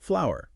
Flour.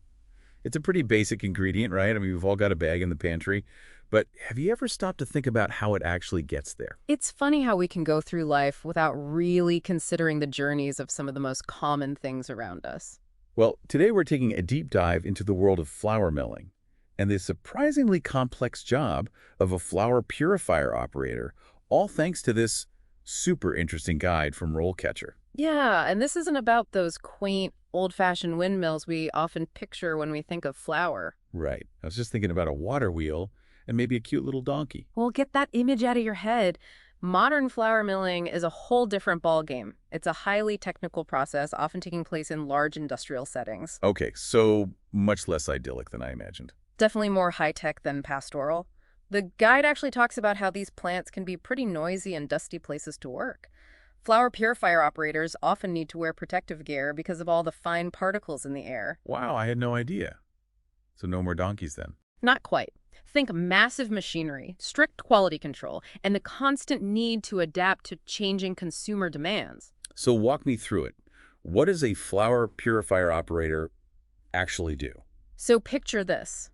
It's a pretty basic ingredient, right? I mean, we've all got a bag in the pantry. But have you ever stopped to think about how it actually gets there? It's funny how we can go through life without really considering the journeys of some of the most common things around us. Well, today we're taking a deep dive into the world of flour milling and the surprisingly complex job of a flour purifier operator, all thanks to this super interesting guide from RoleCatcher. Yeah, and this isn't about those quaint, old-fashioned windmills we often picture when we think of flour. Right. I was just thinking about a water wheel and maybe a cute little donkey. Well, get that image out of your head. Modern flour milling is a whole different ballgame. It's a highly technical process, often taking place in large industrial settings. Okay, so much less idyllic than I imagined. Definitely more high-tech than pastoral. The guide actually talks about how these plants can be pretty noisy and dusty places to work. Flour purifier operators often need to wear protective gear because of all the fine particles in the air. Wow, I had no idea. So no more donkeys then. Not quite. Think massive machinery, strict quality control, and the constant need to adapt to changing consumer demands. So walk me through it. What does a flour purifier operator actually do? So picture this.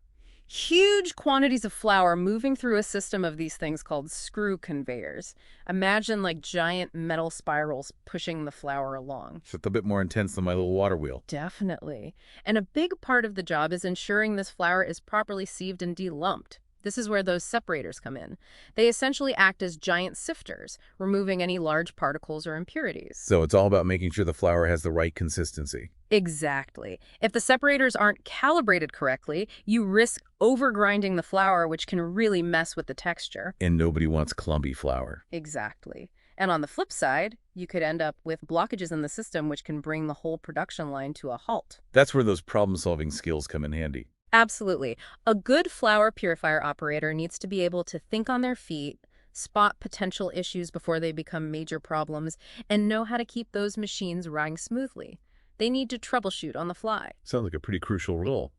Huge quantities of flour moving through a system of these things called screw conveyors. Imagine like giant metal spirals pushing the flour along. So it's a bit more intense than my little water wheel. Definitely. And a big part of the job is ensuring this flour is properly sieved and delumped. This is where those separators come in. They essentially act as giant sifters, removing any large particles or impurities. So it's all about making sure the flour has the right consistency. Exactly. If the separators aren't calibrated correctly, you risk over-grinding the flour, which can really mess with the texture. And nobody wants clumpy flour. Exactly. And on the flip side, you could end up with blockages in the system, which can bring the whole production line to a halt. That's where those problem-solving skills come in handy. Absolutely. A good flour purifier operator needs to be able to think on their feet, spot potential issues before they become major problems, and know how to keep those machines running smoothly. They need to troubleshoot on the fly. Sounds like a pretty crucial role.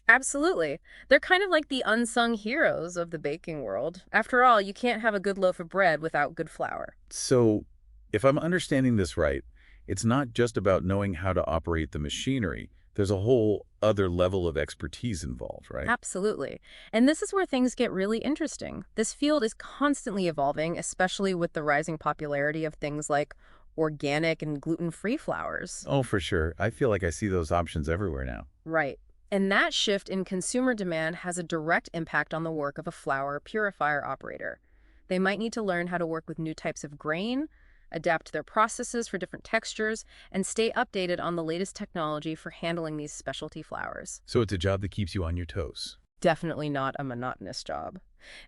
Absolutely. They're kind of like the unsung heroes of the baking world. After all, you can't have a good loaf of bread without good flour. So if I'm understanding this right, it's not just about knowing how to operate the machinery. There's a whole other level of expertise involved, right? Absolutely. And this is where things get really interesting. This field is constantly evolving, especially with the rising popularity of things like organic and gluten-free flours. Oh, for sure. I feel like I see those options everywhere now. Right. And that shift in consumer demand has a direct impact on the work of a flour purifier operator. They might need to learn how to work with new types of grain, adapt their processes for different textures, and stay updated on the latest technology for handling these specialty flours. So it's a job that keeps you on your toes. Definitely not a monotonous job.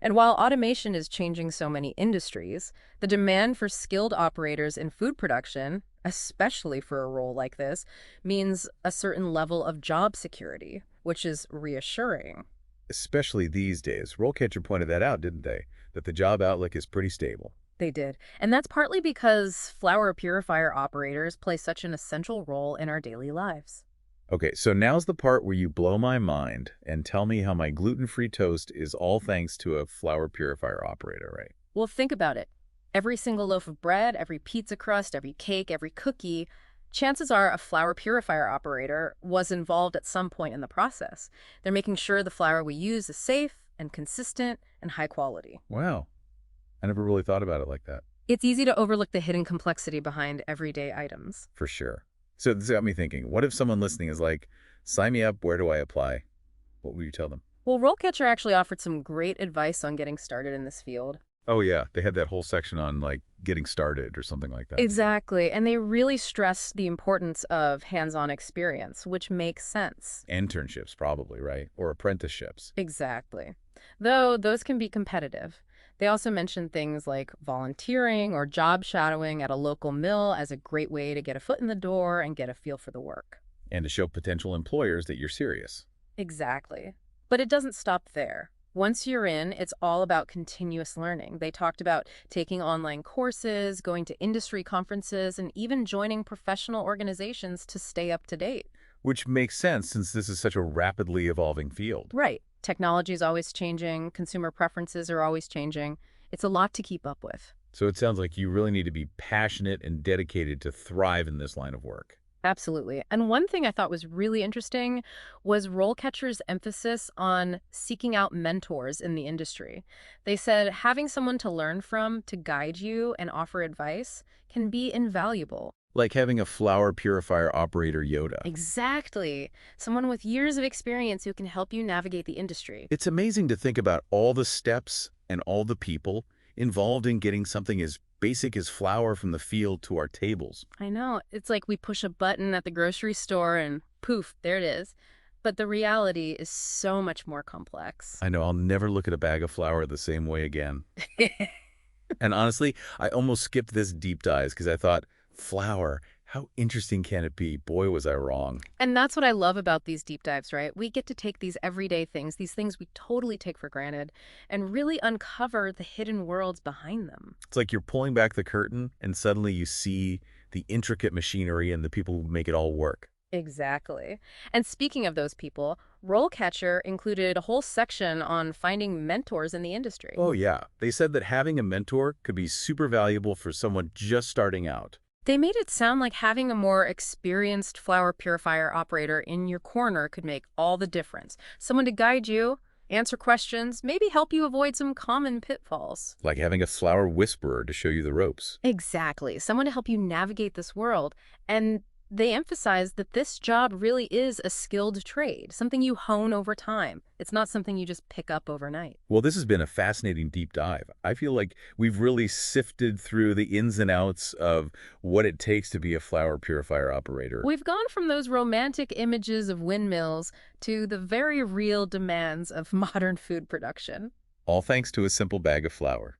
And while automation is changing so many industries, the demand for skilled operators in food production, especially for a role like this, means a certain level of job security, which is reassuring. Especially these days. RoleCatcher pointed that out, didn't they? That the job outlook is pretty stable. They did. And that's partly because flour purifier operators play such an essential role in our daily lives. Okay, so now's the part where you blow my mind and tell me how my gluten-free toast is all thanks to a flour purifier operator, right? Well, think about it. Every single loaf of bread, every pizza crust, every cake, every cookie, chances are a flour purifier operator was involved at some point in the process. They're making sure the flour we use is safe and consistent and high quality. Wow. I never really thought about it like that. It's easy to overlook the hidden complexity behind everyday items. For sure. So this got me thinking, what if someone listening is like, sign me up, where do I apply? What would you tell them? Well, RoleCatcher actually offered some great advice on getting started in this field. Oh, yeah. They had that whole section on, like, getting started or something like that. Exactly. And they really stressed the importance of hands-on experience, which makes sense. Internships, probably, right? Or apprenticeships. Exactly. Though those can be competitive. They also mentioned things like volunteering or job shadowing at a local mill as a great way to get a foot in the door and get a feel for the work. And to show potential employers that you're serious. Exactly. But it doesn't stop there. Once you're in, it's all about continuous learning. They talked about taking online courses, going to industry conferences, and even joining professional organizations to stay up to date. Which makes sense since this is such a rapidly evolving field. Right. Technology is always changing. Consumer preferences are always changing. It's a lot to keep up with. So it sounds like you really need to be passionate and dedicated to thrive in this line of work. Absolutely. And one thing I thought was really interesting was RoleCatcher's emphasis on seeking out mentors in the industry. They said having someone to learn from, to guide you and offer advice can be invaluable. Like having a flour purifier operator Yoda. Exactly. Someone with years of experience who can help you navigate the industry. It's amazing to think about all the steps and all the people involved in getting something as basic as flour from the field to our tables. I know. It's like we push a button at the grocery store and poof, there it is. But the reality is so much more complex. I know I'll never look at a bag of flour the same way again. And honestly, I almost skipped this deep dive because I thought, flour, how interesting can it be? Boy, was I wrong. And that's what I love about these deep dives, right? We get to take these everyday things, these things we totally take for granted, and really uncover the hidden worlds behind them. It's like you're pulling back the curtain and suddenly you see the intricate machinery and the people who make it all work. Exactly. And speaking of those people, RoleCatcher included a whole section on finding mentors in the industry. Oh yeah, they said that having a mentor could be super valuable for someone just starting out. They made it sound like having a more experienced flour purifier operator in your corner could make all the difference. Someone to guide you, answer questions, maybe help you avoid some common pitfalls. Like having a flour whisperer to show you the ropes. Exactly. Someone to help you navigate this world. And they emphasize that this job really is a skilled trade, something you hone over time. It's not something you just pick up overnight. Well, this has been a fascinating deep dive. I feel like we've really sifted through the ins and outs of what it takes to be a flour purifier operator. We've gone from those romantic images of windmills to the very real demands of modern food production. All thanks to a simple bag of flour.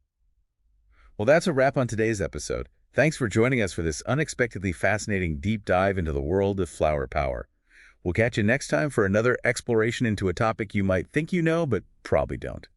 Well, that's a wrap on today's episode. Thanks for joining us for this unexpectedly fascinating deep dive into the world of flour power. We'll catch you next time for another exploration into a topic you might think you know, but probably don't.